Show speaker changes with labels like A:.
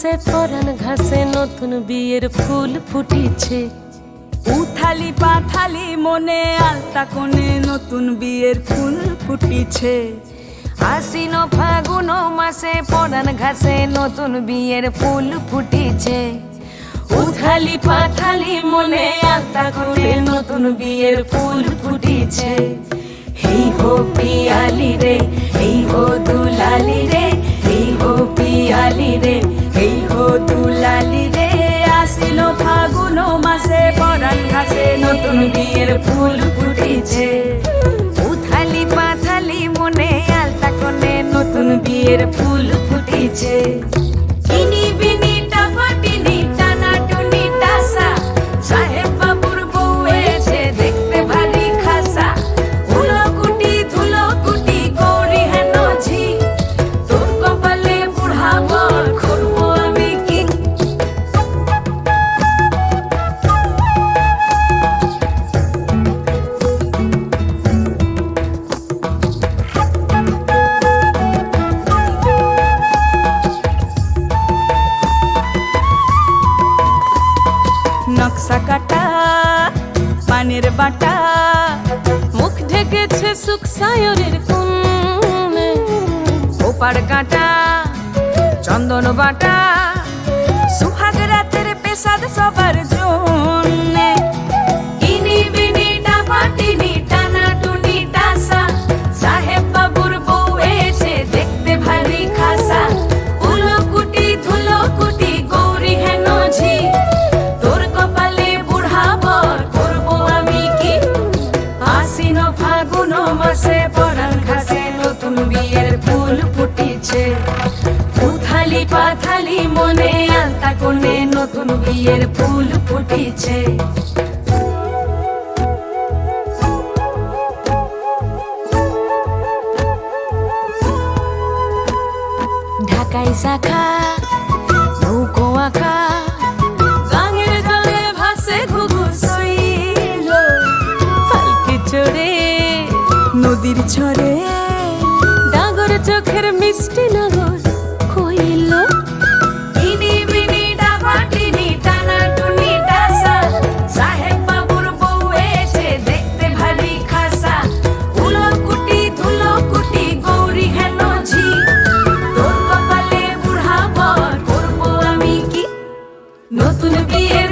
A: মাসে পরাণ ঘাসে নতুন বিয়ের ফুল ফুটিছে।
B: উথালি পাথালি মনে আলতা কোণে নতুন বিয়ের ফুল ফুটিছে।
A: আশ্বিন ফাগুন মাসে পরাণ ঘাসে নতুন বিয়ের ফুল ফুটিছে। উথালি পাথালি মনে আলতা কোণে নতুন বিয়ের ফুল ফুটিছে। এই হো পিয়ালি রে, এই হো দুলালি রে, এই হো পিয়ালি রে, এই হো দুলালি রে।
B: আশ্বিন ফাগুন মাসে পরাণ ঘাসে নতুন বিয়ের ফুল ফুটিছে।
A: উথালি পাথালি মনে আলতা কোণে নতুন বিয়ের ফুল ফুটিছে। ইনি বিনি টাপাটিনি টানা টুনি টাসা, সাহেব বাবুর বউ এসে দেখতে ভারী খাসা। উলকুটি ধুলকুটি গৌরী হেন ঝি, তোর কপালে বুড়া বর করবো আমি কি।
B: নকশা কাটা পানের বাটা,
A: মুখ ঢেকেছে সুখ সায়রের কোণে। ওপার কাটা চন্দন বাটা,
B: সুহাগ রাতের পেশাদ সবার জন্যে।
A: ইনি বিনি টাপাটিনি টানা টুনি টাসা, সাহেব বাবুর বউ এসে দেখতে ভারী খাসা। উলকুটি ধুলকুটি গৌরী হেন ঝি, তোর কপালে বুড়া বর করবো আমি কি। আশ্বিন ফাগুন মাসে পরাণ ঘাসে নতুন বিয়ের ফুল ফুটিছে। উথালি পাথালি মনে আলতা কোণে নতুন বিয়ের ফুল ফুটিছে। ঢাকাই শাখা নৌকো আঁকা, গাঙের জলে ভাসে ঘুঘু শৈল। পালকি চড়ে
B: নদীর ছড়ে
A: ডাগর চোখের মিষ্টি নগর কইল। ইনি বিনি ডাবাটিনি টানা টুনি টাসা, সাহেব বাবুর বউ এসে দেখতে ভারী খাসা। উলকুটি ধুলকুটি গৌরী হেন ঝি, তোর কপালে বুড়া বর করবো আমি কি। নতুন বিয়ে